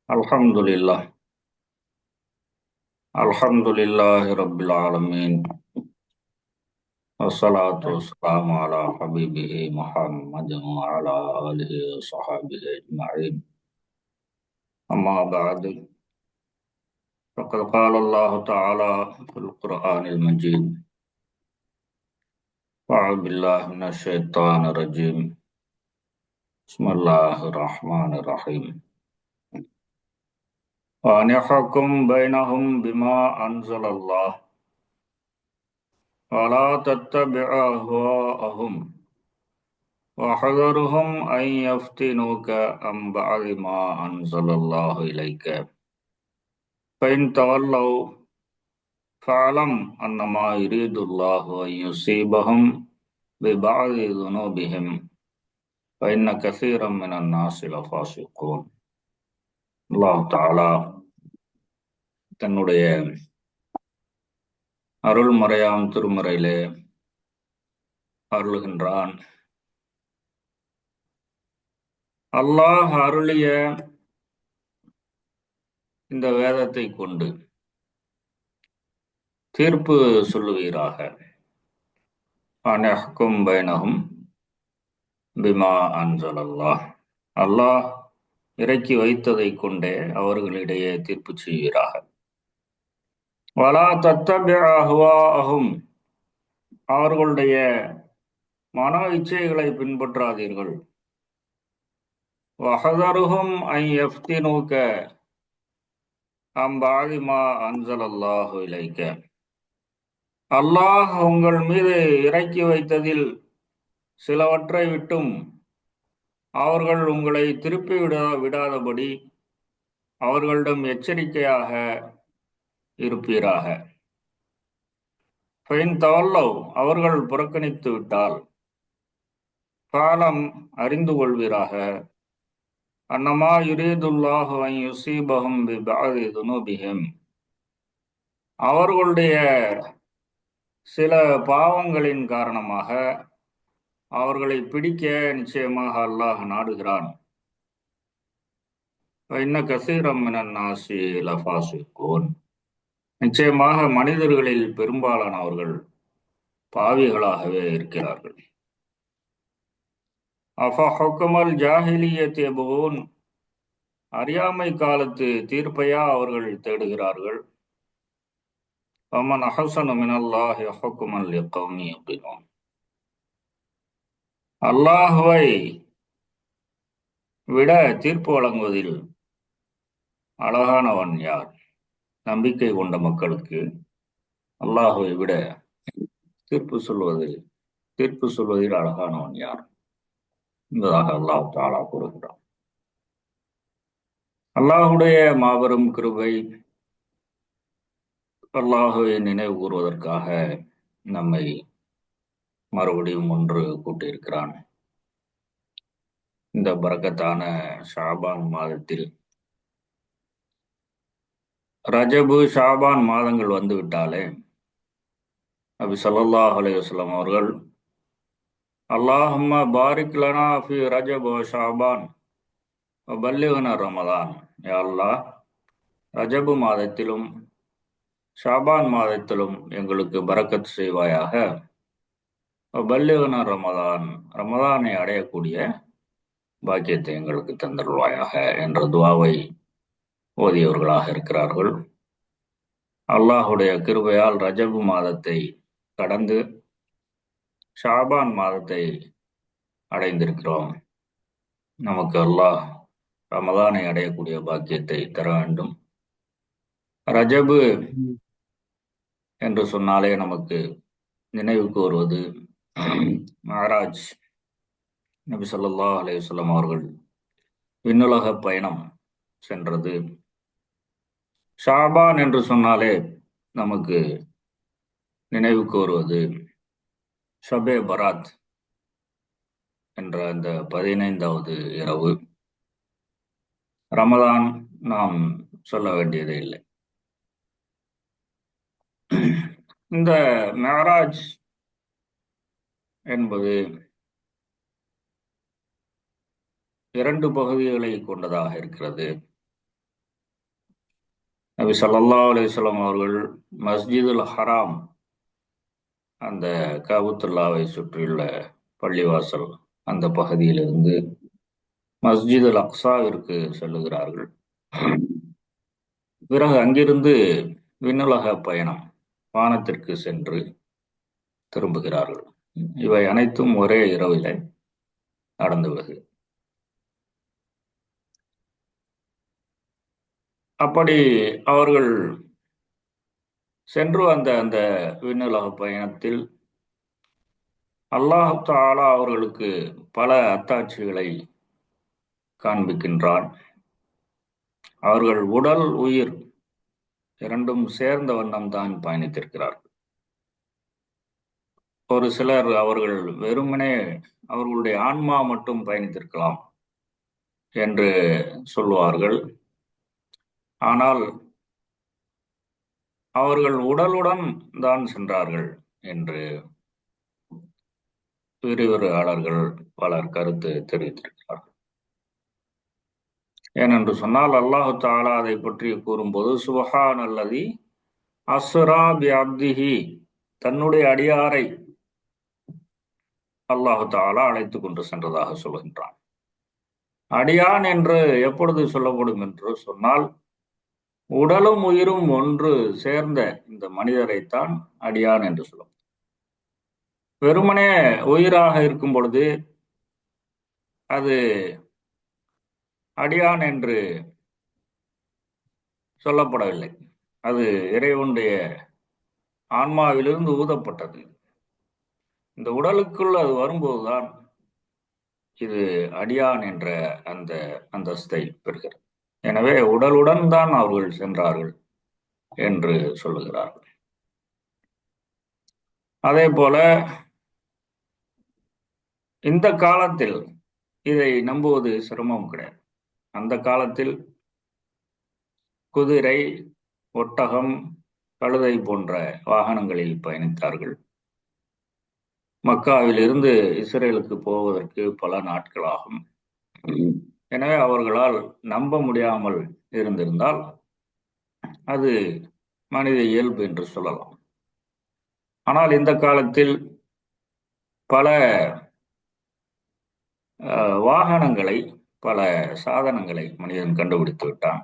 Alhamdulillah. Alhamdulillahi Rabbil Alamin. Wassalatu wassalamu ala habibihi Muhammad wa ala alihi wa sahbihi ajma'in. Amma ba'du. Faqad qala Allah Ta'ala fil Qur'anil Majid. Wa'udhu billahi minash shaitanir rajim. Bismillahirrahmanirrahim. Wa nihkum bainahum bima anzalallah. Wa la tattabi'u ahwa'ahum. وحذرهم أن يفتنوك عن بعض ما أنزل الله إليك فإن تولوا فاعلم أنما يريد الله أن يصيبهم ببعض ذنوبهم فإن كثيرا من الناس لفاسقون. அல்லாஹ் தஆலா தன்னுடைய அருள்மறையாம் திருமறையிலே அருளுகின்றான். அல்லாஹ் அருளிய இந்த வேதத்தை கொண்டு தீர்ப்பு சொல்லுவீராக. அனஹ்கும் பைனஹும் பிமா அன்ஸலல்லாஹ். அல்லாஹ் இறக்கி வைத்ததை கொண்டே அவர்களிடையே தீர்ப்பு செய்வீராக. வலா தத்தபிஉ அஹ்வாஅஹும். அவர்களுடைய மன இச்சைகளை பின்பற்றாதீர்கள். வஹதருஹும் அன் யஃப்தினூக அன் பஅதி மா அன்ஸலல்லாஹு இலைக. அல்லாஹ் உங்கள் மீது இறக்கி வைத்ததில் சிலவற்றை விட்டும் அவர்கள் உங்களை திருப்பி விடாதபடி அவர்களிடம் எச்சரிக்கையாக இருப்பீராக. ஃபைன் தவல்லவ். அவர்கள் புறக்கணித்து விட்டால் காலம் அறிந்து கொள்வீராக. அன்னமா யுரீதுல்லாஹு அன் யுஸீபஹும் பிபஅதி துனூபிஹிம். அவர்களுடைய சில பாவங்களின் காரணமாக அவர்களை பிடிக்க நிச்சயமாக அல்லாஹ் நாடுகிறான். இன்ன கஸீரம் மினன் நாஸி லஃபாஸிகூன். நிச்சயமாக மனிதர்களில் பெரும்பாலானவர்கள் பாவிகளாகவே இருக்கிறார்கள். அஃபஹுக்மல் ஜாஹிலிய்யத்தி யப்கூன். அறியாமை காலத்து தீர்ப்பையா அவர்கள் தேடுகிறார்கள். ஃபமன் அஹ்ஸனு மினல்லாஹி ஹுக்மன் லிகௌமி யுகினூன். அல்லாஹ்வை விட தீர்ப்பு வழங்குவதில் அழகானவன் யார்? நம்பிக்கை கொண்ட மக்களுக்கு அல்லாஹ்வை விட தீர்ப்பு சொல்வதில் அழகானவன் யார் என்பதாக அல்லாஹ் தஆலா கூறுகிறான். அல்லாஹுடைய மாபெரும் கிருபை அல்லாஹுவை நினைவு கூறுவதற்காக நம்மை மறுபடியும் ஒன்று கூட்டியிருக்கிறான். இந்த பரக்கத்தான ஷாபான் மாதத்தில் ரஜபு ஷாபான் மாதங்கள் வந்துவிட்டாலே நபி ஸல்லல்லாஹு அலைஹி வஸல்லம் அவர்கள் அல்லாஹும்ம பாரிக் லனா ஃபி ரஜப் வ ஷாபான் வ பல்லிக்னா ரமதான். யா அல்லாஹ், ரஜபு மாதத்திலும் ஷாபான் மாதத்திலும் எங்களுக்கு பரக்கத் செய்வாயாக. பல்லிக்னா ரமதான். ரமதானை அடையக்கூடிய பாக்கியத்தை எங்களுக்கு தந்தருள்வாயாக என்ற துவாவை ஓதியவர்களாக இருக்கிறார்கள். அல்லாஹுடைய கிருபையால் ரஜபு மாதத்தை கடந்து ஷாபான் மாதத்தை அடைந்திருக்கிறோம். நமக்கு அல்லாஹ் ரமதானை அடையக்கூடிய பாக்கியத்தை தர வேண்டும். ரஜபு என்று சொன்னாலே நமக்கு நினைவுக்கு வருவது மஅராஜ். நபி ஸல்லல்லாஹு அலைஹி வஸல்லம் அவர்கள் விண்ணுலக பயணம் சென்றது. ஷாபான் என்று சொன்னாலே நமக்கு நினைவுக்கு வருவது ஷபே பராத் என்ற அந்த 15வது இரவு. ரமதான் நாம் சொல்ல வேண்டியதே இல்லை. இந்த மெஹராஜ் என்பது 2 பகுதிகளை கொண்டதாக இருக்கிறது. நபி ஸல்லல்லாஹு அலைஹி வஸல்லம் அவர்கள் மஸ்ஜிதுல் ஹராம், அந்த காபத்துல்லாவை சுற்றியுள்ள பள்ளிவாசல் அந்த பகுதியிலிருந்து மஸ்ஜிதுல் அக்ஸாவிற்கு செல்லுகிறார்கள். பிறகு அங்கிருந்து விண்ணுலக பயணம், வானத்திற்கு சென்று திரும்புகிறார்கள். இவை அனைத்தும் ஒரே இரவிலே நடந்துள்ளது. அப்படி அவர்கள் சென்று வந்த அந்த விண்ணுலக பயணத்தில் அல்லாஹ் தஆலா அவர்களுக்கு பல அத்தாட்சிகளை காண்பிக்கின்றான். அவர்கள் உடல் உயிர் இரண்டும் சேர்ந்த வண்ணம் தான் பயணித்திருக்கிறார்கள். ஒரு சிலர் அவர்கள் வெறுமனே அவர்களுடைய ஆன்மா மட்டும் பயணித்திருக்கலாம் என்று சொல்வார்கள். ஆனால் அவர்கள் உடலுடன் தான் சென்றார்கள் என்று விரிவுரையாளர்கள் பலர் கருத்து தெரிவித்திருக்கிறார்கள். ஏனென்று சொன்னால் அல்லாஹு தஆலா அதை பற்றி கூறும்போது சுப்ஹானல்லதி அஸ்ரா பி அப்திஹி, தன்னுடைய அடியாரை அல்லாஹு தஆலா அழைத்து கொண்டு சென்றதாக சொல்கின்றான். அடியான் என்று எப்பொழுது சொல்லப்படும் என்று சொன்னால், உடலும் உயிரும் ஒன்று சேர்ந்த இந்த மனிதரைத்தான் அடியான் என்று சொல்லும். வெறுமனே உயிராக இருக்கும் பொழுது அது அடியான் என்று சொல்லப்படவில்லை. அது இறைவனுடைய ஆன்மாவிலிருந்து ஊதப்பட்டது. இந்த உடலுக்குள் அது வரும்போதுதான் இது அடியான் என்ற அந்த அந்தஸ்தை பெறுகிறது. எனவே உடலுடன் தான் அவர்கள் சென்றார்கள் என்று சொல்லுகிறார்கள். அதே போல இந்த காலத்தில் இதை நம்புவது சிரமம் கிடையாது. அந்த காலத்தில் குதிரை, ஒட்டகம், கழுதை போன்ற வாகனங்களில் பயணித்தார்கள். மக்காவில் இருந்து இஸ்ரேலுக்கு போவதற்கு பல நாட்களாகும். எனவே அவர்களால் நம்ப முடியாமல் இருந்திருந்தால் அது மனித இயல்பு என்று சொல்லலாம். ஆனால் இந்த காலத்தில் பல வாகனங்களை, பல சாதனங்களை மனிதன் கண்டுபிடித்து விட்டான்.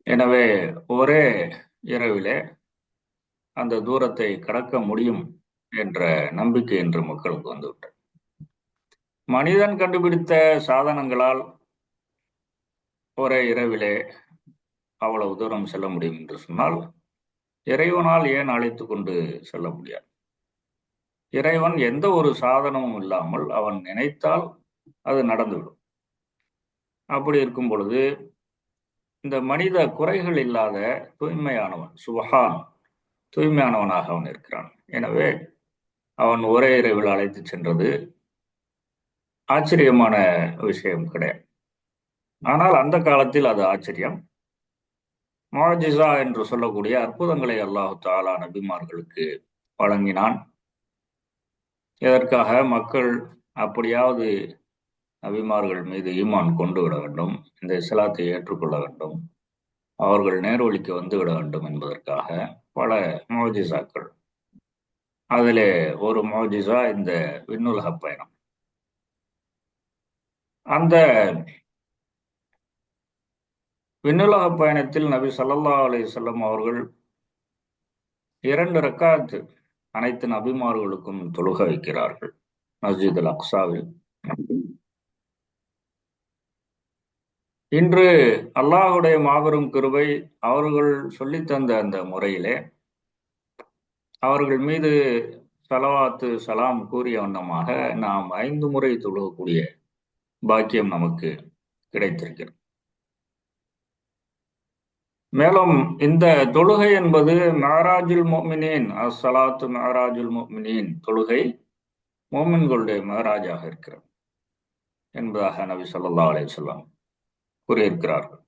எனவே ஒரே இரவிலே அந்த தூரத்தை கடக்க முடியும் என்ற நம்பிக்கை இன்று மக்களுக்கு வந்துவிட்டது. மனிதன் கண்டுபிடித்த சாதனங்களால் ஒரே இரவிலே அவ்வளவு தூரம் செல்ல முடியும் என்று சொன்னால், இறைவனால் ஏன் அழைத்து கொண்டு செல்ல முடியாது? இறைவன் எந்த ஒரு சாதனமும் இல்லாமல் அவன் நினைத்தால் அது நடந்துவிடும். அப்படி இருக்கும் பொழுது இந்த மனித குறைகள் இல்லாத தூய்மையானவன், சுபஹான், தூய்மையானவனாக அவன் இருக்கிறான். எனவே அவன் ஒரே இரவில் அழைத்து சென்றது ஆச்சரியமான விஷயம் கிடையாது. ஆனால் அந்த காலத்தில் அது ஆச்சரியம். முஅஜிஸா என்று சொல்லக்கூடிய அற்புதங்களை அல்லாஹு தஆலா நபிமார்களுக்கு வழங்கினான். இதற்காக மக்கள் அப்படியாவது நபிமார்கள் மீது ஈமான் கொண்டு விட வேண்டும், இந்த இஸ்லாத்தை ஏற்றுக்கொள்ள வேண்டும், அவர்கள் நேர்வழிக்கு வந்துவிட வேண்டும் என்பதற்காக பல முஅஜிஸாக்கள். அதிலே ஒரு முஅஜிஸா இந்த விண்ணுலக பயணம். அந்த விண்ணுலக பயணத்தில் நபி ஸல்லல்லாஹு அலைஹி வஸல்லம் அவர்கள் 2 ரக்காத் அனைத்து நபிமார்களுக்கும் தொழுக வைக்கிறார்கள் மஸ்ஜிதுல் அக்ஸாவில். இன்று அல்லாஹுடைய மாபெரும் கிருபை, அவர்கள் சொல்லித்தந்த அந்த முறையிலே அவர்கள் மீது ஸலவாத்து சலாம் கூறிய வண்ணமாக நாம் 5 முறை தொழுகக்கூடிய பாக்கியம் நமக்கு கிடைத்திருக்கிறது. மேலும் இந்த தொழுகை என்பது மிஅராஜுல் முஃமினீன், அஸ்ஸலாத்து மிஅராஜுல் முஃமினீன், தொழுகை முஃமின்களுடைய மிஅராஜாக இருக்கிறது என்பதாக நபி ஸல்லல்லாஹு அலைஹி வஸல்லம் கூறியிருக்கிறார்கள்.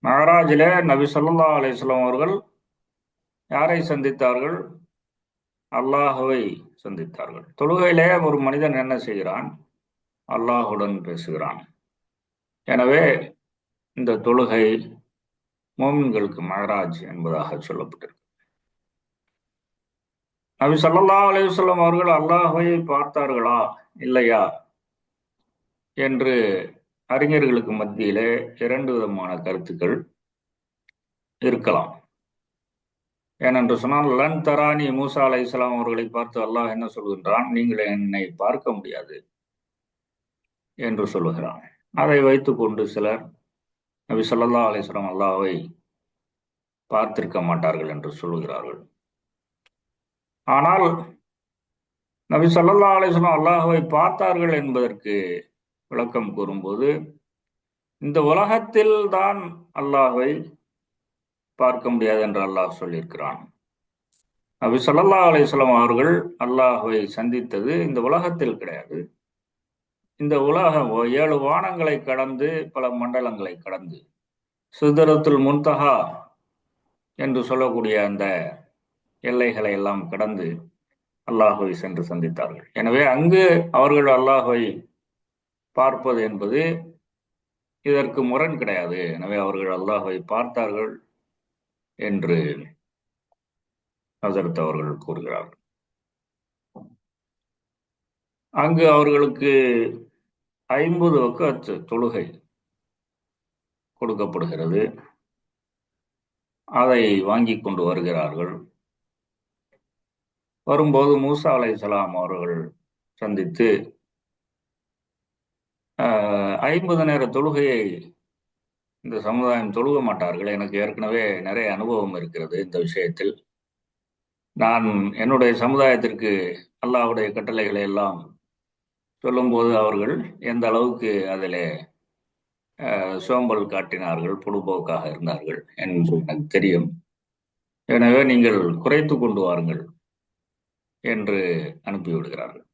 மிஅராஜிலே நபி ஸல்லல்லாஹு அலைஹி வஸல்லம் அவர்கள் யாரை சந்தித்தார்கள்? அல்லாஹுவை சந்தித்தார்கள். தொழுகையிலே ஒரு மனிதன் என்ன செய்கிறான்? அல்லாஹுடன் பேசுகிறான். எனவே இந்த தொழுகை மோமின்களுக்கு மஹராஜ் என்பதாக சொல்லப்பட்டிருக்கு. நபி ஸல்லல்லாஹு அலைஹி வஸல்லம் அவர்கள் அல்லாஹ்வை பார்த்தார்களா இல்லையா என்று அறிஞர்களுக்கு மத்தியிலே இரண்டு விதமான கருத்துக்கள் இருக்கலாம். ஏனென்று சொன்னால், லன் தரானி மூசா அலைஹிஸ்ஸலாம் அவர்களை பார்த்து அல்லாஹ் என்ன சொல்கின்றான்? நீங்கள் என்னை பார்க்க முடியாது என்று சொல்லுகிறான். அதை வைத்துக்கொண்டு சிலர் நபி ஸல்லல்லாஹு அலைஹி வஸல்லம் அல்லாஹ்வை பார்த்திருக்க மாட்டார்கள் என்று சொல்லுகிறார்கள். ஆனால் நபி ஸல்லல்லாஹு அலைஹி வஸல்லம் அல்லாஹ்வை பார்த்தார்கள் என்பதற்கு விளக்கம் கூறும்போது, இந்த உலகத்தில் தான் அல்லாஹ்வை பார்க்க முடியாது என்று அல்லாஹ் சொல்லியிருக்கிறான். நபி ஸல்லல்லாஹு அலைஹி வஸல்லம் அவர்கள் அல்லாஹ்வை சந்தித்தது இந்த உலகத்தில் கிடையாது. இந்த உலகம் 7 வானங்களை கடந்து, பல மண்டலங்களை கடந்து, சிதறத்துல் முன்தஹா என்று சொல்லக்கூடிய அந்த எல்லைகளை எல்லாம் கடந்து அல்லாஹ்வை சென்று சந்தித்தார்கள். எனவே அங்கு அவர்கள் அல்லாஹ்வை பார்ப்பது என்பது இதற்கு முரண் கிடையாது. எனவே அவர்கள் அல்லாஹ்வை பார்த்தார்கள் என்று ஹஸரத் அவர்கள் கூறுகிறார்கள். அங்கு அவர்களுக்கு 50 வக்அத் தொழுகை கொடுக்கப்படுகிறது. அதை வாங்கிக் கொண்டு வருகிறார்கள். வரும்போது மூசா அலைஹிஸ்ஸலாம் அவர்கள் சந்தித்து 50 நேர தொழுகையை இந்த சமுதாயம் தொழுக மாட்டார்கள். எனக்கு ஏற்கனவே நிறைய அனுபவம் இருக்கிறது இந்த விஷயத்தில். நான் என்னுடைய சமுதாயத்திற்கு அல்லாஹ்வுடைய கட்டளைகளை எல்லாம் சொல்லும்போது அவர்கள் எந்த அளவுக்கு அதிலே சோம்பல் காட்டினார்கள், பொடுபோக்காக இருந்தார்கள் என்று எனக்கு தெரியும். எனவே நீங்கள் குறைத்து கொண்டு வாருங்கள் என்று அனுப்பிவிடுகிறார்கள்.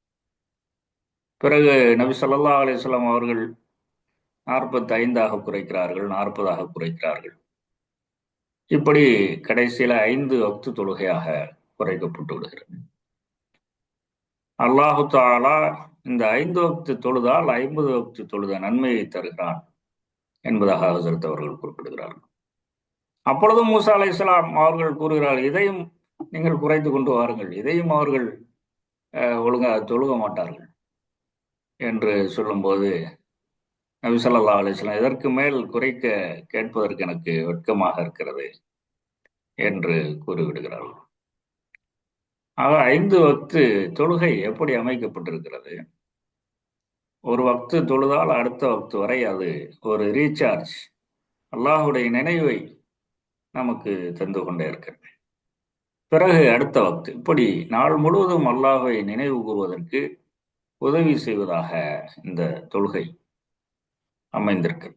பிறகு நபி ஸல்லல்லாஹு அலைஹி வஸல்லம் அவர்கள் 45 குறைக்கிறார்கள், 40 குறைக்கிறார்கள். இப்படி கடைசியில 5 வக்து தொழுகையாக குறைக்கப்பட்டு விடுகிறது. அல்லாஹு தஆலா இந்த 5 வக்து தொழுதால் 50 வக்து தொழுத நன்மையை தருகிறான் என்பதாக ஹஸரத் அவர்கள் குறிப்பிடுகிறார்கள். அப்பொழுது மூசா அலைஹிஸ்ஸலாம் அவர்கள் கூறுகிறார்கள், இதையும் நீங்கள் குறைத்து கொண்டு வாருங்கள், இதையும் அவர்கள் ஒழுங்காக தொழுக மாட்டார்கள் என்று சொல்லும்போது நபி ஸல்லல்லாஹு அலைஹி வஸல்லம், இதற்கு மேல் குறைக்க கேட்பதற்கு எனக்கு வெட்கமாக இருக்கிறது என்று கூறிவிடுகிறார்கள். ஆக 5 வக்து தொழுகை எப்படி அமைக்கப்பட்டிருக்கிறது? ஒரு வக்து தொழுதால் அடுத்த வக்து வரை அது ஒரு ரீசார்ஜ், அல்லாஹ்வுடைய நினைவை நமக்கு தந்து கொண்டே இருக்கிறது. பிறகு அடுத்த வக்து, இப்படி நாள் முழுவதும் அல்லாஹ்வை நினைவு கூறுவதற்கு உதவி செய்வதாக இந்த தொழுகை அமைந்திருக்கு.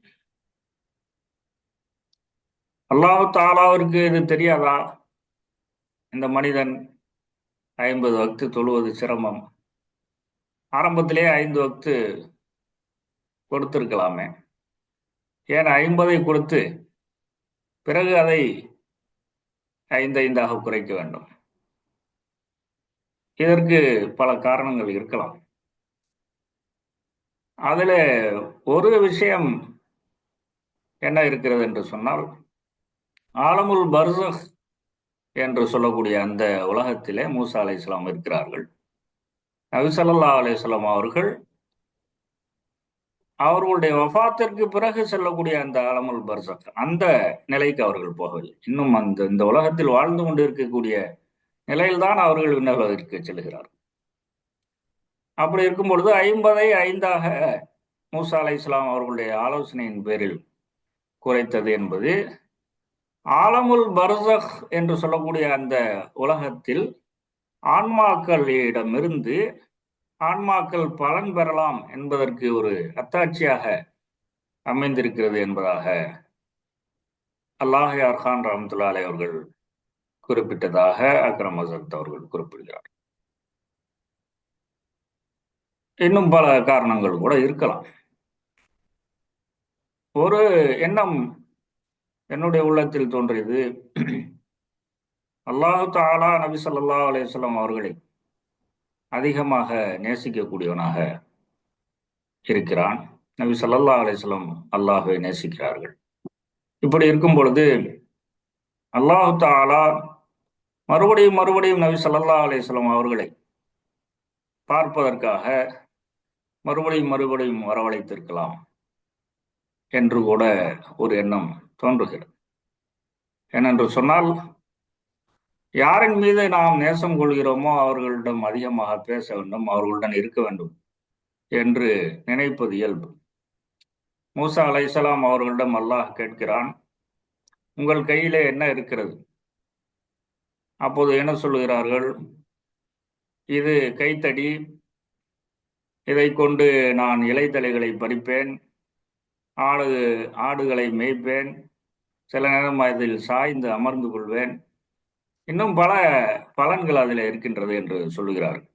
அல்லாஹ் தஆலாவிற்கு இது தெரியாதா? இந்த மனிதன் 50 வக்து தொழுவது சிரமம், ஆரம்பத்திலே 5 வக்து கொடுத்திருக்கலாமே, ஏன் 50 கொடுத்து பிறகு அதை 5 குறைக்க வேண்டும்? இதற்கு பல காரணங்கள் இருக்கலாம். அதில் ஒரு விஷயம் என்ன இருக்கிறது என்று சொன்னால், ஆலமுல் பர்ஸக் என்று சொல்லக்கூடிய அந்த உலகத்திலே மூசா அலைஹிஸ்ஸலாம் இருக்கிறார்கள். நபி ஸல்லல்லாஹு அலைஹி வஸல்லம் அவர்கள் அவர்களுடைய வஃபாத்திற்கு பிறகு செல்லக்கூடிய அந்த ஆலமுல் பர்ஸக், அந்த நிலைக்கு அவர்கள் போகவில்லை. இன்னும் இந்த உலகத்தில் வாழ்ந்து கொண்டு இருக்கக்கூடிய நிலையில்தான் அவர்கள் விண்ணகத்திற்கு செல்கிறார்கள். அப்படி இருக்கும் பொழுது 50 5 மூசா அலைஹிஸ்ஸலாம் அவர்களுடைய ஆலோசனையின் பேரில் குறைத்தது என்பது ஆலமுல் பர்ஸக் என்று சொல்லக்கூடிய அந்த உலகத்தில் ஆன்மாக்களிடமிருந்து ஆன்மாக்கள் பலன் பெறலாம் என்பதற்கு ஒரு அத்தாட்சியாக அமைந்திருக்கிறது என்பதாக அல்லாஹ் யார் கான் ரஹ்மத்துல்லாஹி அலைஹி அவர்கள் குறிப்பிட்டதாக அக்ரம் ஹஸரத் அவர்கள் குறிப்பிடுகிறார். இன்னும் பல காரணங்கள் கூட இருக்கலாம். ஒரு எண்ணம் என்னுடைய உள்ளத்தில் தோன்றியது, அல்லாஹ் தஆலா நபி ஸல்லல்லாஹு அலைஹி வஸல்லம் அவர்களை அதிகமாக நேசிக்கக்கூடியவனாக இருக்கிறான். நபி ஸல்லல்லாஹு அலைஹி வஸல்லம் அல்லாஹ்வை நேசிக்கிறார்கள். இப்படி இருக்கும் பொழுது அல்லாஹு தாலா மறுபடியும் மறுபடியும் நபி ஸல்லல்லாஹு அலைஹி வஸல்லம் அவர்களை பார்ப்பதற்காக மறுபடியும் மறுபடியும் வரவழைத்திருக்கலாம் என்று கூட ஒரு எண்ணம் தோன்றுகிறது. ஏனென்று சொன்னால், யாரின் மீது நாம் நேசம் கொள்கிறோமோ அவர்களிடம் அதிகமாக பேச வேண்டும், அவர்களுடன் இருக்க வேண்டும் என்று நினைப்பது இயல்பு. மூசா அலைஹிஸ்ஸலாம் அவர்களிடம் அல்லாஹ் கேட்கிறான், உங்கள் கையிலே என்ன இருக்கிறது? அப்போது என்ன சொல்லுகிறார்கள்? இது கைத்தடி, இதை கொண்டு நான் இலைத்தலைகளை பறிப்பேன், ஆடு ஆடுகளை மேய்ப்பேன், சில நேரம் அதில் சாய்ந்து அமர்ந்து கொள்வேன், இன்னும் பல பலன்கள் அதில் இருக்கின்றது என்று சொல்லுகிறார்கள்.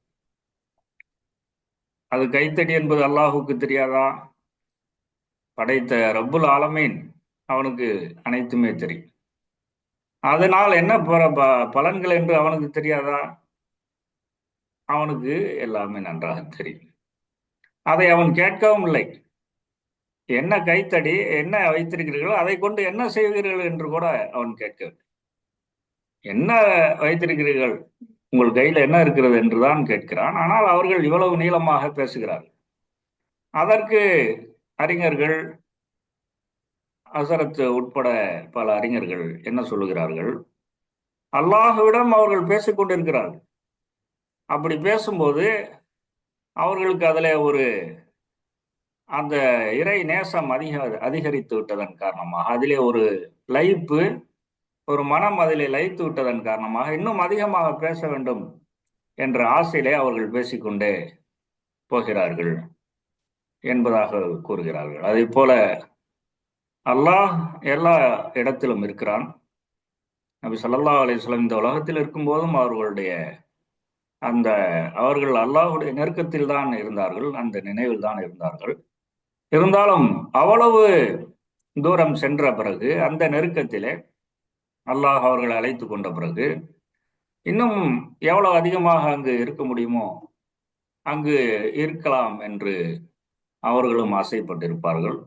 அது கைத்தடி என்பது அல்லாஹுக்கு தெரியாதா? படைத்த ரப்புல் ஆலமீன் அவனுக்கு அனைத்துமே தெரியும். அதனால் என்ன பலன்கள் என்று அவனுக்கு தெரியாதா? அவனுக்கு எல்லாமே நன்றாக தெரியும். அதை அவன் கேட்கவும் இல்லை. என்ன கைத்தடி, என்ன வைத்திருக்கிறீர்களோ அதை கொண்டு என்ன செய்வீர்கள் என்று கூட அவன் கேட்கவில்லை. என்ன வைத்திருக்கிறீர்கள், உங்கள் கையில் என்ன இருக்கிறது என்றுதான் கேட்கிறான். ஆனால் அவர்கள் இவ்வளவு நீளமாக பேசுகிறார்கள். அதற்கு அறிஞர்கள், ஹசரத் உட்பட பல அறிஞர்கள் என்ன சொல்லுகிறார்கள்? அல்லாஹ்விடம் அவர்கள் பேசிக் கொண்டிருக்கிறார்கள். அப்படி பேசும்போது அவர்களுக்கு அதில் ஒரு அந்த இறை நேசம் அதிகரித்து விட்டதன் காரணமாக, அதிலே ஒரு லயிப்பு, ஒரு மனம் அதிலே லயித்து விட்டதன் காரணமாக இன்னும் அதிகமாக பேச வேண்டும் என்ற ஆசையிலே அவர்கள் பேசிக்கொண்டே போகிறார்கள் என்பதாக கூறுகிறார்கள். அதே போல அல்லாஹ் எல்லா இடத்திலும் இருக்கிறான். நபி ஸல்லல்லாஹு அலைஹி வஸல்லம் இந்த உலகத்தில் இருக்கும்போதும் அந்த அவர்கள் அல்லாஹ்வுடைய நெருக்கத்தில் தான் இருந்தார்கள், அந்த நினைவில் தான் இருந்தார்கள். இருந்தாலும் அவ்வளவு தூரம் சென்ற பிறகு, அந்த நெருக்கத்திலே அல்லாஹ் அவர்களை அழைத்து கொண்ட பிறகு, இன்னும் எவ்வளவு அதிகமாக அங்கு இருக்க முடியுமோ அங்கு இருக்கலாம் என்று அவர்களும் ஆசைப்பட்டிருப்பார்கள்.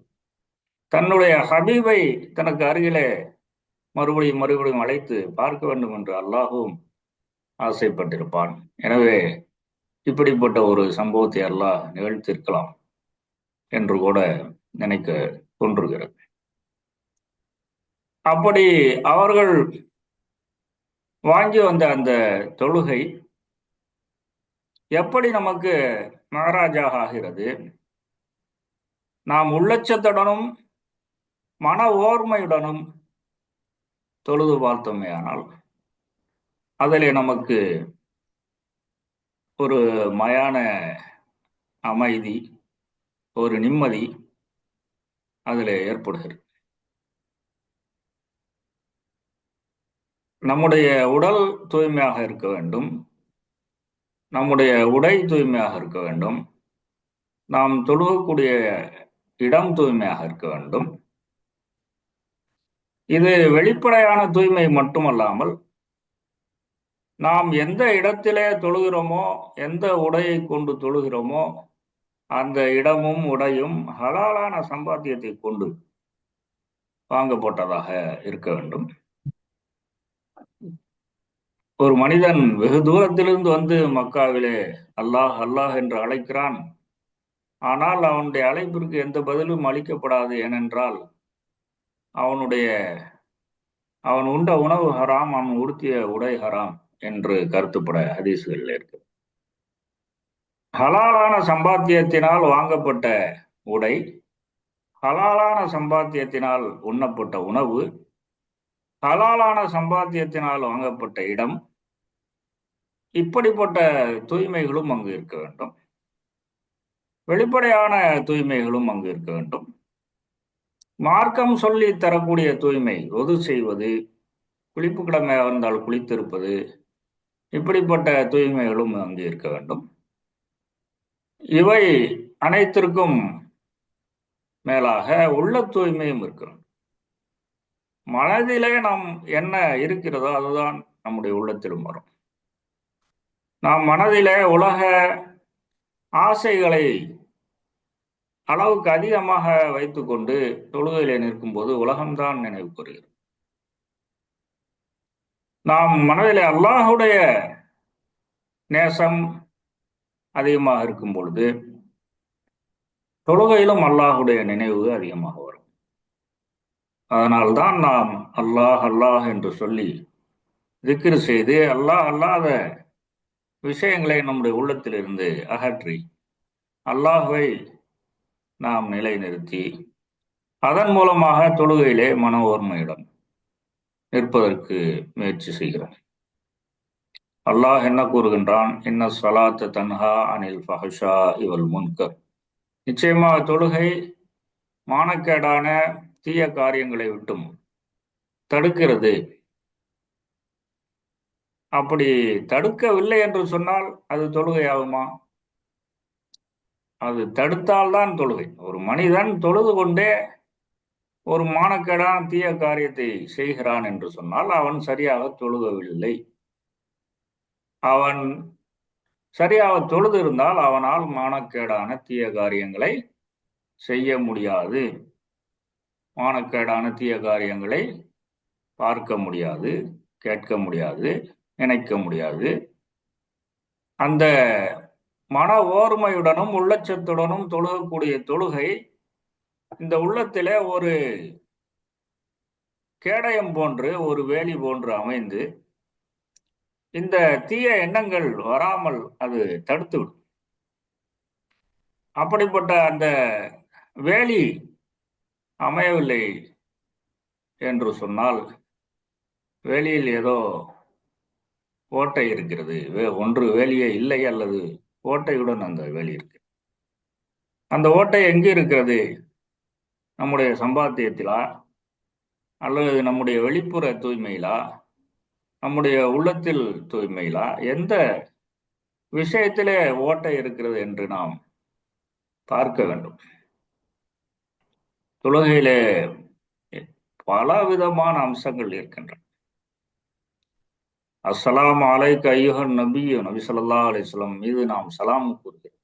தன்னுடைய ஹபீபை தனக்கு அருகிலே மறுபடியும் மறுபடியும் அழைத்து பார்க்க வேண்டும் என்று அல்லாஹும் ஆசைப்பட்டிருப்பான். எனவே இப்படிப்பட்ட ஒரு சம்பவத்தை அல்லாஹ் நிகழ்த்தியிருக்கலாம் என்று கூட நினைக்க தோன்றுகிறது. அப்படி அவர்கள் வாங்கி வந்த அந்த தொழுகை எப்படி நமக்கு மகாராஜாக ஆகிறது? நாம் உள்ளச்சத்துடனும் மன ஓர்மையுடனும் தொழுது பார்த்தோமே ஆனால் அதிலே நமக்கு ஒரு மயான அமைதி, ஒரு நிம்மதி அதில் ஏற்படுகிறது. நம்முடைய உடல் தூய்மையாக இருக்க வேண்டும், நம்முடைய உடை தூய்மையாக இருக்க வேண்டும், நாம் தொழுகக்கூடிய இடம் தூய்மையாக இருக்க வேண்டும். இது வெளிப்படையான தூய்மை மட்டுமல்லாமல், நாம் எந்த இடத்திலே தொழுகிறோமோ, எந்த உடையை கொண்டு தொழுகிறோமோ அந்த இடமும் உடையும் ஹலாலான சம்பாத்தியத்தை கொண்டு வாங்கப்பட்டதாக இருக்க வேண்டும். ஒரு மனிதன் வெகு தூரத்திலிருந்து வந்து மக்காவிலே அல்லாஹ் அல்லாஹ் என்று அழைக்கிறான். ஆனால் அவனுடைய அழைப்பிற்கு எந்த பதிலும் அளிக்கப்படாது. ஏனென்றால் அவன் உண்ட உணவு ஹராம், அவன் உடுத்திய உடை ஹராம் என்று கருத்துப்பட ஹதீஸ்களில் இருக்கு. ஹலாலான சம்பாத்தியத்தினால் வாங்கப்பட்ட உடை, ஹலாலான சம்பாத்தியத்தினால் உண்ணப்பட்ட உணவு, ஹலாலான சம்பாத்தியத்தினால் வாங்கப்பட்ட இடம், இப்படிப்பட்ட தூய்மைகளும் அங்கு இருக்க வேண்டும். வெளிப்படையான தூய்மைகளும் அங்கு இருக்க வேண்டும். மார்க்கம் சொல்லி தரக்கூடிய தூய்மை, ஒது செய்வது, குளிப்பு கிழமையாக இருந்தால் குளித்திருப்பது, இப்படிப்பட்ட தூய்மைகளும் அங்கு இருக்க வேண்டும். இவை அனைத்திற்கும் மேலாக உள்ள தூய்மையும் இருக்கிறோம். மனதிலே நாம் என்ன இருக்கிறதோ அதுதான் நம்முடைய உள்ளத்திலும் வரும். நாம் மனதிலே உலக ஆசைகளை அளவுக்கு அதிகமாக வைத்துக்கொண்டு தொழுகையிலே நிற்கும்போது உலகம்தான் நினைவு கூறுகிறது. நாம் மனதிலே அல்லாஹுடைய நேசம் அதிகமாக இருக்கும் பொழுது தொழுகையிலும் அல்லாஹுடைய நினைவு அதிகமாக வரும். அதனால்தான் நாம் அல்லாஹ் அல்லாஹ் என்று சொல்லி திக்ர் செய்து அல்லாஹ் அல்லாத விஷயங்களை நம்முடைய உள்ளத்திலிருந்து அகற்றி அல்லாஹ்வை நாம் நிலைநிறுத்தி அதன் மூலமாக தொழுகையிலே மன ஓர்மையுடன் நிற்பதற்கு முயற்சி செய்கிறோம். அல்லாஹ் என்ன கூறுகின்றான்? இன்ன ஸலாத்த தன்ஹா அனில் ஃபஹ்ஷா இவல் முன்கர். நிச்சயமாக தொழுகை மானக்கேடான தீய காரியங்களை விட்டும் தடுக்கிறது. அப்படி தடுக்கவில்லை என்று சொன்னால் அது தொழுகை ஆகுமா? அது தடுத்தால்தான் தொழுகை. ஒரு மனிதன் தொழுது கொண்டே ஒரு மானக்கேடான தீய காரியத்தை செய்கிறான் என்று சொன்னால் அவன் சரியாக தொழுகவில்லை. அவன் சரியாக தொழுது இருந்தால் அவனால் மானக்கேடான தீய காரியங்களை செய்ய முடியாது. மானக்கேடான தீய காரியங்களை பார்க்க முடியாது, கேட்க முடியாது, நினைக்க முடியாது. அந்த மன ஓர்மையுடனும் உள்ளச்சத்துடனும் தொழுகக்கூடிய தொழுகை இந்த உள்ளத்திலே ஒரு கேடயம் போன்று, ஒரு வேலி போன்று அமைந்து இந்த தீய எண்ணங்கள் வராமல் அது தடுத்துவிடும். அப்படிப்பட்ட அந்த வேலி அமையவில்லை என்று சொன்னால் வேலியில் ஏதோ ஓட்டை இருக்கிறது. ஒன்று வேலியே இல்லை, அல்லது ஓட்டையுடன் அந்த வேலி இருக்கு. அந்த ஓட்டை எங்கே இருக்கிறது? நம்முடைய சம்பாத்தியத்திலா, அல்லது நம்முடைய வெளிப்புற தூய்மையிலா, நம்முடைய உள்ளத்தில் தூய்மையிலா, எந்த விஷயத்திலே ஓட்டை இருக்கிறது என்று நாம் பார்க்க வேண்டும். தொழுகையிலே பல விதமான அம்சங்கள் இருக்கின்றன. அஸ்ஸலாமு அலைக்க அய்யுஹன் நபியு, நபி ஸல்லல்லாஹு அலைஹி வஸல்லம் மீது நாம் சலாம் கூறுகிறோம்.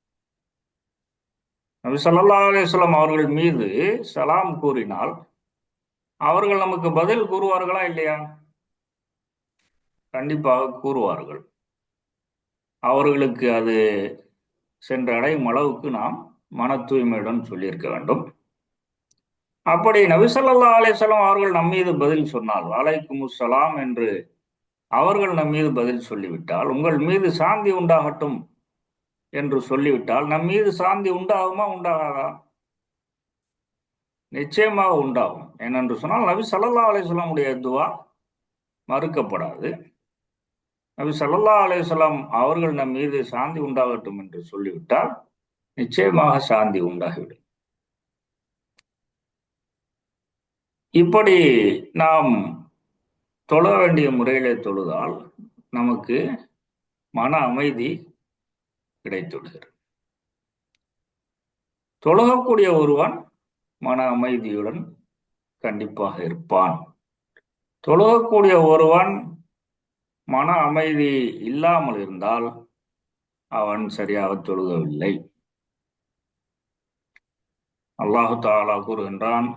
நபி ஸல்லல்லாஹு அலைஹி வஸல்லம் அவர்கள் மீது சலாம் கூறினால் அவர்கள் நமக்கு பதில் கூறுவார்களா இல்லையா? கண்டிப்பாக கூறுவார்கள். அவர்களுக்கு அது சென்றடையும் அளவுக்கு நாம் மன தூய்மையுடன் சொல்லியிருக்க வேண்டும். அப்படி நபி ஸல்லல்லாஹு அலைஹி வஸல்லம் அவர்கள் நம் மீது பதில் சொன்னால், வலைக்குமுஸ் ஸலாம் என்று அவர்கள் நம் மீது பதில் சொல்லிவிட்டால், உங்கள் மீது சாந்தி உண்டாகட்டும் என்று சொல்லிவிட்டால், நம் மீது சாந்தி உண்டாகுமா, உண்டாகாதா? நிச்சயமாக உண்டாகும். ஏனென்று சொன்னால் நபி ஸல்லல்லாஹு அலைஹி வஸல்லம் உடைய துஆ மறுக்கப்படாது. நபி ஸல்லல்லாஹு அலைஹி வஸல்லம் அவர்கள் நம் மீது சாந்தி உண்டாகட்டும் என்று சொல்லிவிட்டால் நிச்சயமாக சாந்தி உண்டாகிவிடும். இப்படி நாம் தொழ வேண்டிய முறையிலே தொழுதால் நமக்கு மன அமைதி கிடைத்துவிடுகிறது. தொழுகக்கூடிய ஒருவன் மன அமைதியுடன் கண்டிப்பாக இருப்பான். தொழுகக்கூடிய ஒருவன் மன அமைதி இல்லாமல் இருந்தால் அவன் சரியாக தொழுகவில்லை. அல்லாஹு தஆலா கூறுகின்றான்,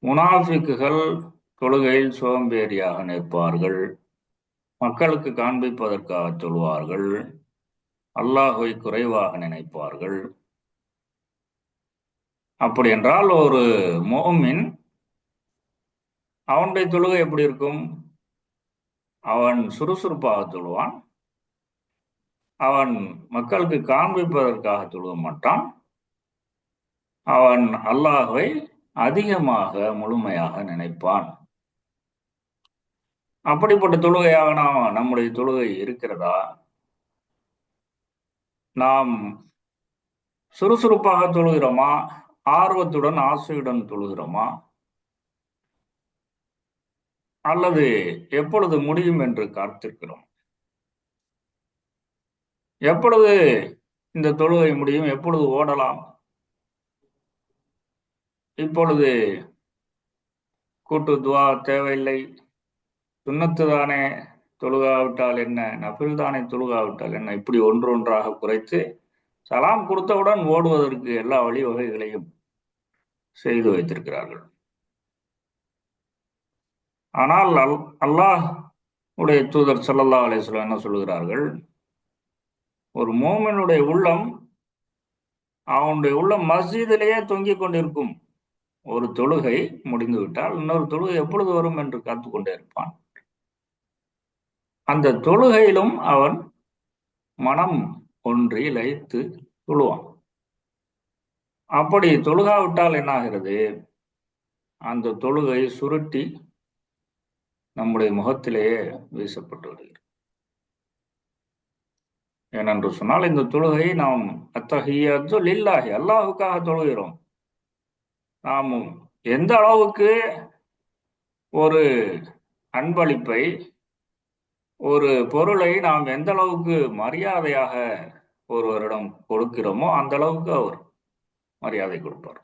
முனாஃபிக்குகள் தொழுகையில் சோம்பேறியாக நிற்பார்கள், மக்களுக்கு காண்பிப்பதற்காக தொழுவார்கள், அல்லாஹ்வை குறைவாக நினைப்பார்கள். அப்படி என்றால் ஒரு முஃமின் அவனுடைய தொழுகை எப்படி இருக்கும்? அவன் சுறுசுறுப்பாக தொழுவான். அவன் மக்களுக்கு காண்பிப்பதற்காக தொழுக மாட்டான். அவன் அல்லாஹ்வை அதிகமாக முழுமையாக நினைப்பான். அப்படிப்பட்ட தொழுகையாக நம்முடைய தொழுகை இருக்கிறதா? நாம் சுறுசுறுப்பாக தொழுகிறோமா? ஆர்வத்துடன் ஆசையுடன் தொழுகிறோமா? அல்லது எப்பொழுது முடியும் என்று காத்திருக்கிறோம்? எப்பொழுது இந்த தொழுகை முடியும்? எப்பொழுது ஓடலாம்? இப்பொழுது கூட்டு துவா தேவையில்லை, சுன்னத்து தானே தொழுகாவிட்டால் என்ன, நஃபில் தானே தொழுகாவிட்டால் என்ன, இப்படி ஒன்று ஒன்றாக குறைத்து சலாம் கொடுத்தவுடன் ஓடுவதற்கு எல்லா வழிவகைகளையும் செய்து வைத்திருக்கிறார்கள். ஆனால் அல்லாஹ் உடைய தூதர் ஸல்லல்லாஹு அலைஹி வஸல்லம் என்ன சொல்கிறார்கள்? ஒரு மோமினுடைய உள்ளம், அவனுடைய உள்ளம் மஸ்ஜிதிலேயே தொங்கிக் கொண்டிருக்கும். ஒரு தொழுகை முடிந்துவிட்டால் இன்னொரு தொழுகை எப்பொழுது வரும் என்று காத்துக் கொண்டே இருப்பான். அந்த தொழுகையிலும் அவன் மனம் ஒன்றி லயித்து தொழுவான். அப்படி தொழுகாவிட்டால் என்ன ஆகிறது? அந்த தொழுகை சுருட்டி நம்முடைய முகத்திலேயே வீசப்பட்டு வருகிறது. ஏனென்று சொன்னால், இந்த தொழுகை நாம் அத்தஹிய்யத்து லில்லாஹி, அல்லாஹுக்காக தொழுகிறோம். நாம் எந்த அளவுக்கு ஒரு அன்பளிப்பை, ஒரு பொருளை நாம் எந்த அளவுக்கு மரியாதையாக ஒருவரிடம் கொடுக்கிறோமோ அந்த அளவுக்கு அவர் மரியாதை கொடுப்பார்.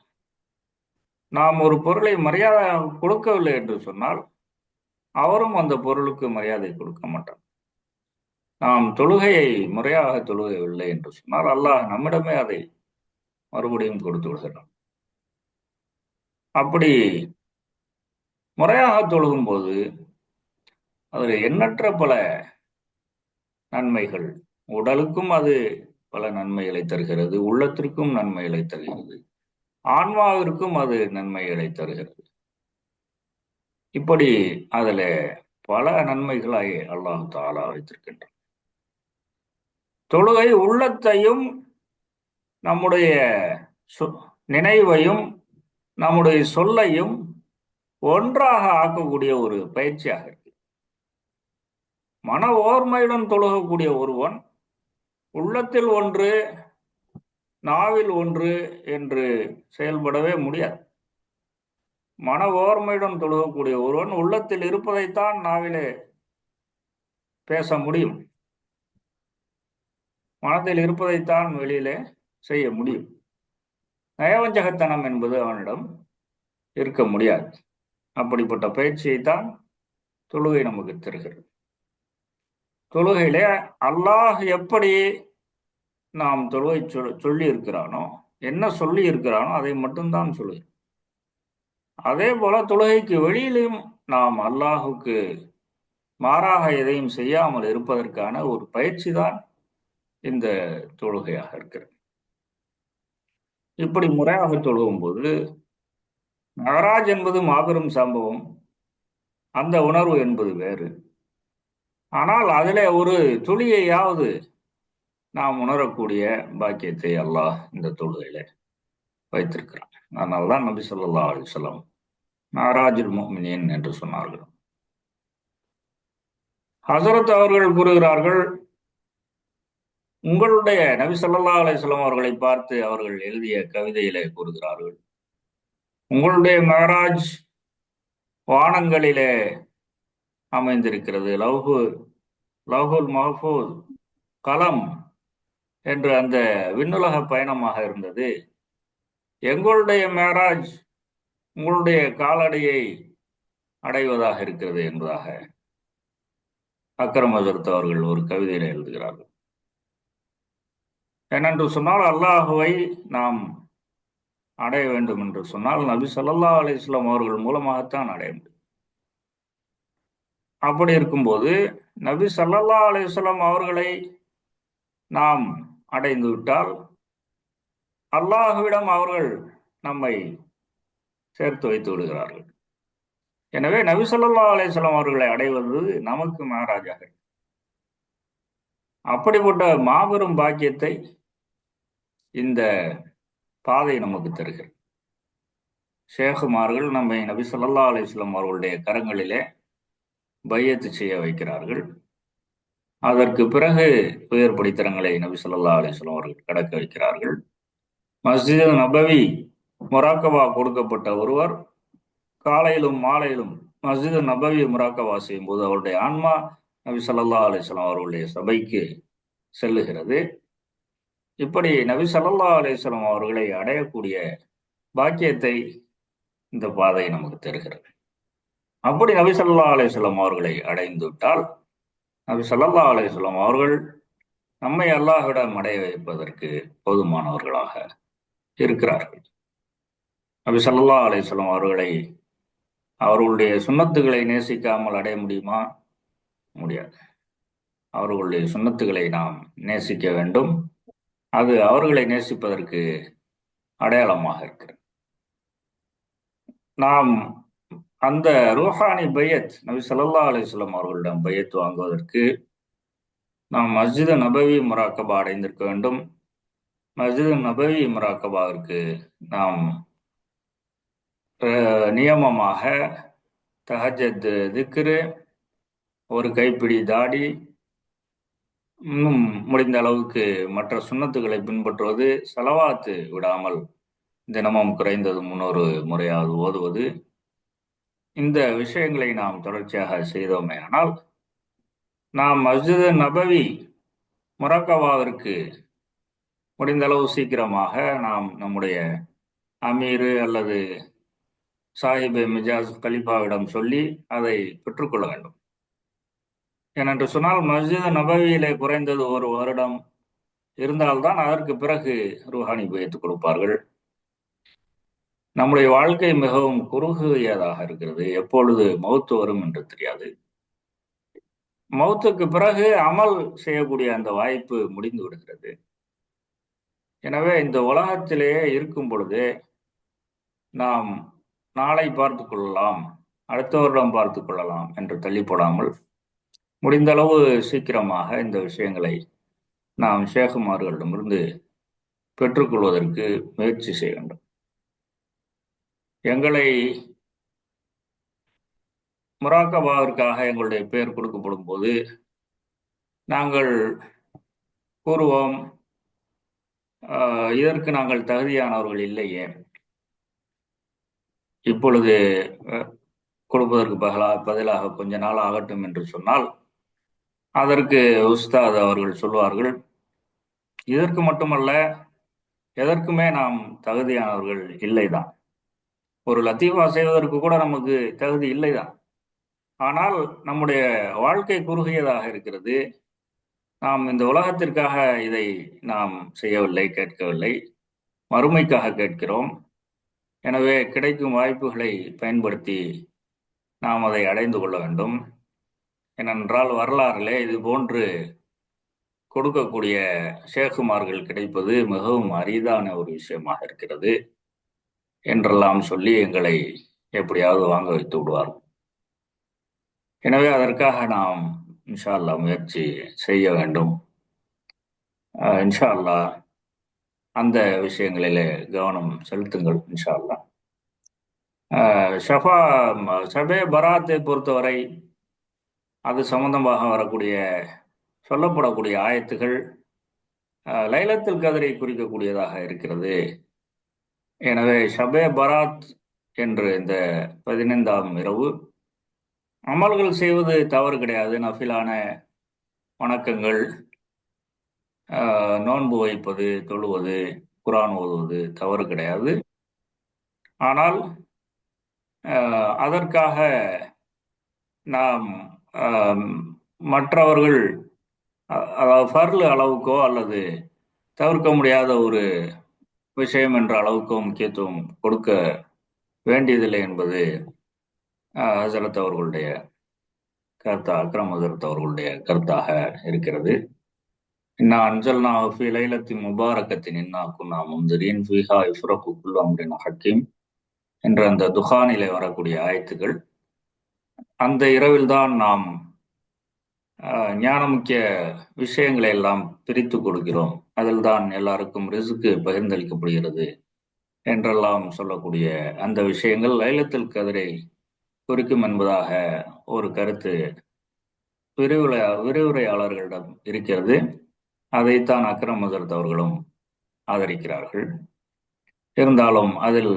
நாம் ஒரு பொருளை மரியாதை கொடுக்கவில்லை என்று சொன்னால் அவரும் அந்த பொருளுக்கு மரியாதை கொடுக்க மாட்டார். நாம் தொழுகையை முறையாக தொழுகவில்லை என்று சொன்னால் அல்லாஹ் நம்மிடமே அதை மறுபடியும் கொடுத்து விடுகிறான். அப்படி முறையாக தொழுகும் போது அதில் எண்ணற்ற பல நன்மைகள், உடலுக்கும் அது பல நன்மைகளை தருகிறது, உள்ளத்திற்கும் நன்மைகளை தருகிறது, ஆன்மாவிற்கும் அது நன்மைகளை தருகிறது. இப்படி அதுல பல நன்மைகளை அல்லாஹ் தஆலா வைத்திருக்கின்றான். தொழுகை உள்ளத்தையும் நம்முடைய நினைவையும் நம்முடைய சொல்லையும் ஒன்றாக ஆக்கக்கூடிய ஒரு பயிற்சியாக இருக்கு. மன ஓர்மையுடன் தொழுகக்கூடிய ஒருவன் உள்ளத்தில் ஒன்று நாவில் ஒன்று என்று செயல்படவே முடியாது. மன ஓர்மையுடன் தொழுகக்கூடிய ஒருவன் உள்ளத்தில் இருப்பதைத்தான் நாவிலே பேச முடியும், மனதில் இருப்பதைத்தான் வெளியிலே செய்ய முடியும். நயவஞ்சகத்தனம் என்பது அவனிடம் இருக்க முடியாது. அப்படிப்பட்ட பயிற்சியைத்தான் தொழுகை நமக்கு தருகிறது. தொழுகையிலே அல்லாஹ் எப்படி நாம் தொழுகை சொல்லி இருக்கிறானோ, என்ன சொல்லி இருக்கிறானோ அதை மட்டும்தான் சொல்லு. அதே போல தொழுகைக்கு வெளியிலும் நாம் அல்லாஹுக்கு மாறாக எதையும் செய்யாமல் இருப்பதற்கான ஒரு பயிற்சி தான் இந்த தொழுகையாக இருக்கிறது. இப்படி முறையாக தொழுகும் போது மஹராஜ் என்பது மாபெரும் சம்பவம், அந்த உணர்வு என்பது வேறு. ஆனால் அதிலே ஒரு துளியையாவது நாம் உணரக்கூடிய பாக்கியத்தை அல்லாஹ் இந்த தொழுகையில வைத்திருக்கிறான். அதனால்தான் நபி ஸல்லல்லாஹு அலைஹி வஸல்லம் மஹராஜுல் முஃமினீன் என்று சொன்னார்கள். ஹஸரத் அவர்கள் கூறுகிறார்கள், உங்களுடைய நபி ஸல்லல்லாஹு அலைஹி வஸல்லம் அவர்களை பார்த்து அவர்கள் எழுதிய கவிதையிலே கூறுகிறார்கள், உங்களுடைய மஹராஜ் வானங்களிலே அமைந்திருக்கிறது, லவ்ஹுல் மஹ்ஃபூஸ், கலம் என்று அந்த விண்ணுலக பயணமாக இருந்தது. எங்களுடைய மேராஜ் உங்களுடைய காலடியை அடைவதாக இருக்கிறது என்பதாக அக்ரம் ஹஸரத் அவர்கள் ஒரு கவிதையில எழுதுகிறார்கள். ஏனென்று சொன்னால், அல்லாஹுவை நாம் அடைய வேண்டும் என்று சொன்னால் நபி ஸல்லல்லாஹு அலைஹி வஸல்லம் அவர்கள் மூலமாகத்தான் அடைய முடியும். அப்படி இருக்கும்போது நபி ஸல்லல்லாஹு அலைஹி வஸல்லம் அவர்களை நாம் அடைந்து விட்டால் அல்லாஹுவிடம் அவர்கள் நம்மை சேர்த்து வைத்து விடுகிறார்கள். எனவே நபி ஸல்லல்லாஹு அலைஹி வஸல்லம் அவர்களை அடைவது நமக்கு மஹராஜாக. அப்படிப்பட்ட மாபெரும் பாக்கியத்தை இந்த பாதை நமக்கு தருகிறது. ஷேகுமார்கள் நம்மை நபி ஸல்லல்லாஹு அலைஹி வஸல்லம் அவர்களுடைய கரங்களிலே பையத்து செய்ய வைக்கிறார்கள். அதற்கு பிறகு உயர் படித்தரங்களை நபி ஸல்லல்லாஹு அலைஹி வஸல்லம் அவர்கள் கடக்க வைக்கிறார்கள். மஸ்ஜித் நபவி முராக்கபா கொடுக்கப்பட்ட ஒருவர் காலையிலும் மாலையிலும் மஸ்ஜித் நபவி முராக்கபா செய்யும் போது அவருடைய ஆன்மா நபி ஸல்லல்லாஹு அலைஹி வஸல்லம் அவர்களுடைய சபைக்கு செல்லுகிறது. இப்படி நபி ஸல்லல்லாஹு அலைஹி வஸல்லம் அவர்களை அடையக்கூடிய பாக்கியத்தை இந்த பாதை நமக்கு தருகிறது. அப்படி நபி ஸல்லல்லாஹு அலைஹி வஸல்லம் அவர்களை அடைந்து விட்டால் நபி ஸல்லல்லாஹு அலைஹி வஸல்லம் அவர்கள் நம்மை அல்லாஹ்விடம் அடைய வைப்பதற்கு போதுமானவர்களாக இருக்கிறார்கள். நபி ஸல்லல்லாஹு அலைஹி வஸல்லம் அவர்களை அவர்களுடைய சுன்னத்துகளை நேசிக்காமல் அடைய முடியுமா? முடியாது. அவர்களுடைய சுன்னத்துகளை நாம் நேசிக்க வேண்டும். அது அவர்களை நேசிப்பதற்கு அடையாளமாக இருக்கிறது. நாம் அந்த ரூஹானி பையத் நபி ஸல்லல்லாஹு அலைஹி வஸல்லம் அவர்களிடம் பையத் வாங்குவதற்கு நாம் மஸ்ஜித் நபவி முராக்கபா அடைந்திருக்க வேண்டும். மஸ்ஜித் நபவி முராக்கபாவிற்கு நாம் நியமமாக தஹஜத் திக்ரு, ஒரு கைப்பிடி தாடி, இன்னும் முடிந்த அளவுக்கு மற்ற சுன்னத்துகளை பின்பற்றுவது, ஸலவாத்து விடாமல் தினமும் குறைந்தது 300 முறையாவது ஓதுவது, இந்த விஷயங்களை நாம் தொடர்ச்சியாக செய்தோமே ஆனால் நாம் மஸ்ஜித் நபவி முராக்கபாவிற்கு முடிந்த அளவு சீக்கிரமாக நாம் நம்முடைய அமீரு அல்லது சாஹிபே மிஜாஸ் கலிஃபாவிடம் சொல்லி அதை பெற்றுக்கொள்ள வேண்டும். ஏனென்று சொன்னால் மஸ்ஜித் நபவியிலே குறைந்தது ஒரு வருடம் இருந்தால்தான் அதற்கு பிறகு ரூஹானி பையத்து கொடுப்பார்கள். நம்முடைய வாழ்க்கை மிகவும் குறுகியதாக இருக்கிறது. எப்பொழுது மௌத்து வரும் என்று தெரியாது. மௌத்துக்கு பிறகு அமல் செய்யக்கூடிய அந்த வாய்ப்பு முடிந்து விடுகிறது. எனவே இந்த உலகத்திலேயே இருக்கும் பொழுது நாம் நாளை பார்த்து கொள்ளலாம், அடுத்த வருடம் பார்த்து கொள்ளலாம் என்று தள்ளி போடாமல் முடிந்த அளவு சீக்கிரமாக இந்த விஷயங்களை நாம் ஷேகுமார்களிடமிருந்து பெற்றுக்கொள்வதற்கு முயற்சி செய்ய வேண்டும். எங்களை முராக்கபாவிற்காக எங்களுடைய பெயர் கொடுக்கப்படும் போது நாங்கள் கூறுவோம், இதற்கு நாங்கள் தகுதியானவர்கள் இல்லையே, இப்பொழுது கொடுப்பதற்கு பதிலாக கொஞ்ச நாள் ஆகட்டும் என்று சொன்னால் அதற்கு உஸ்தாத் அவர்கள் சொல்வார்கள், இதற்கு மட்டுமல்ல எதற்குமே நாம் தகுதியானவர்கள் இல்லைதான். ஒரு லத்தீஃபா செய்வதற்கு கூட நமக்கு தகுதி இல்லைதான். ஆனால் நம்முடைய வாழ்க்கை குறுகியதாக இருக்கிறது. நாம் இந்த உலகத்திற்காக இதை நாம் செய்யவில்லை, கேட்கவில்லை, மறுமைக்காக கேட்கிறோம். எனவே கிடைக்கும் வாய்ப்புகளை பயன்படுத்தி நாம் அதை அடைந்து கொள்ள வேண்டும். ஏனென்றால் வரலாறிலே இது போன்று கொடுக்கக்கூடிய ஷேகுமார்கள் கிடைப்பது மிகவும் அரிதான ஒரு விஷயமாக இருக்கிறது என்றெல்லாம் சொல்லி எங்களை எப்படியாவது வாங்க வைத்து விடுவார்கள். எனவே அதற்காக நாம் இன்ஷா அல்லாஹ் முயற்சி செய்ய வேண்டும். இன்ஷா அல்லாஹ் அந்த விஷயங்களிலே கவனம் செலுத்துங்கள். இன்ஷா அல்லாஹ் ஷபே பராத்தை பொறுத்தவரை அது சம்பந்தமாக வரக்கூடிய சொல்லப்படக்கூடிய ஆயத்துகள் லைலத்துல் கத்ரை குறிக்கக்கூடியதாக இருக்கிறது. எனவே ஷபே பராத் என்று இந்த 15ஆம் இரவு அமல்கள் செய்வது தவறு கிடையாது. நஃபிலான வணக்கங்கள், நோன்பு வைப்பது, தொழுவது, குர்ஆன் ஓதுவது தவறு கிடையாது. ஆனால் அதற்காக நாம் மற்றவர்கள் அதாவது ஃபர்லு அளவுக்கோ அல்லது தவிர்க்க முடியாத ஒரு விஷயம் என்ற அளவுக்கோ முக்கியத்துவம் கொடுக்க வேண்டியதில்லை என்பது ஹசரத் அவர்களுடைய கருத்து, அக்ரம் ஹசரத் அவர்களுடைய கருத்தாக இருக்கிறது. இன்னா அன்ஜல்னாஹு ஃபீ லைலத்தின் முபாரக்கத்தின் இன்னா குன்னா முன்திரீன் ஃபீஹா யுஃப்ரகு குல்லு அம்ரின் ஹக்கீம் என்ற அந்த துஹானிலே வரக்கூடிய ஆயத்துக்கள், அந்த இரவில்தான் நாம் ஞான முக்கிய விஷயங்களை எல்லாம் பிரித்து கொடுக்கிறோம், அதில் தான் எல்லாருக்கும் ரிஸ்க்கு பகிர்ந்தளிக்கப்படுகிறது என்றெல்லாம் சொல்லக்கூடிய அந்த விஷயங்கள் லைலத்துல் கத்ரை குறிக்கும் என்பதாக ஒரு கருத்து விரிவுரையாளர்களிடம் இருக்கிறது. அதைத்தான் அக்ரம் ஹசரத் அவர்களும் ஆதரிக்கிறார்கள். இருந்தாலும் அதில்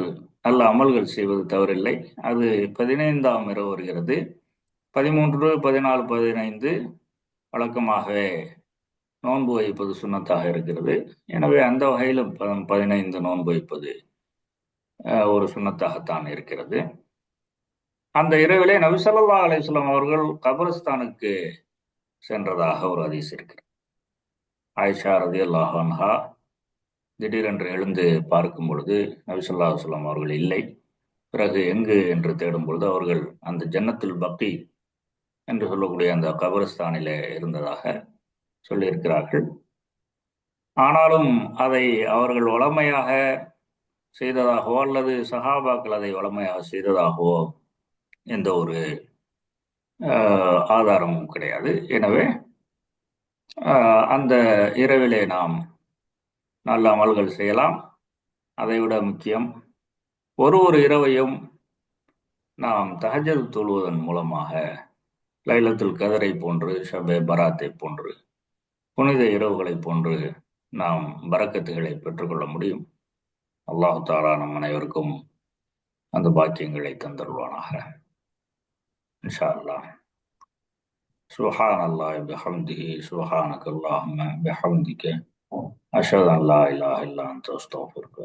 நல்ல அமல்கள் செய்வது தவறில்லை. அது 15ஆம் இரவு வருகிறது. 13, 14, 15 வழக்கமாகவே நோன்பு வைப்பது சுன்னத்தாக இருக்கிறது. எனவே அந்த வகையிலும் 15 நோன்பு வைப்பது ஒரு சுன்னத்தாகத்தான் இருக்கிறது. அந்த இரவிலே நபி ஸல்லல்லாஹு அலைஹி வஸல்லம் அவர்கள் கபரஸ்தானுக்கு சென்றதாக ஒரு ஹதீஸ் இருக்கிறது. ஆயிஷா ரலியல்லாஹு அன்ஹா திடீரென்று எழுந்து பார்க்கும் பொழுது நபி ஸல்லல்லாஹு அலைஹி வஸல்லம் அவர்கள் இல்லை. பிறகு எங்கு என்று தேடும் பொழுது அவர்கள் அந்த ஜன்னத்துல் பக்கி என்று சொல்லக்கூடிய அந்த கபரஸ்தானிலே இருந்ததாக சொல்லியிருக்கிறார்கள். ஆனாலும் அதை அவர்கள் வழமையாக செய்ததாகவோ அல்லது சஹாபாக்கள் அதை வழமையாக செய்ததாகவோ எந்த ஒரு ஆதாரமும் கிடையாது. எனவே அந்த இரவிலே நாம் நல்ல அமல்கள் செய்யலாம். அதைவிட முக்கியம், ஒரு ஒரு இரவையும் நாம் தஹஜ்ஜுத் தொழுவதன் மூலமாக லைலத்துல் கதரை போன்று, ஷபே பராத்தை போன்று, புனித இரவுகளை போன்று நாம் பரக்கத்துகளை பெற்றுக்கொள்ள முடியும். அல்லாஹு தாலா நம் அனைவருக்கும் அந்த பாக்கியங்களை தந்தருள்வானாக. இன்ஷா அல்லாஹ். சுப்ஹானல்லாஹி பிஹம்திஹி சுப்ஹானக அல்லாஹும்ம பிஹம்திக அஷ்ஹது அன் லா இலாஹா இல்லா அன்த அஸ்தக்ஃபிருக்க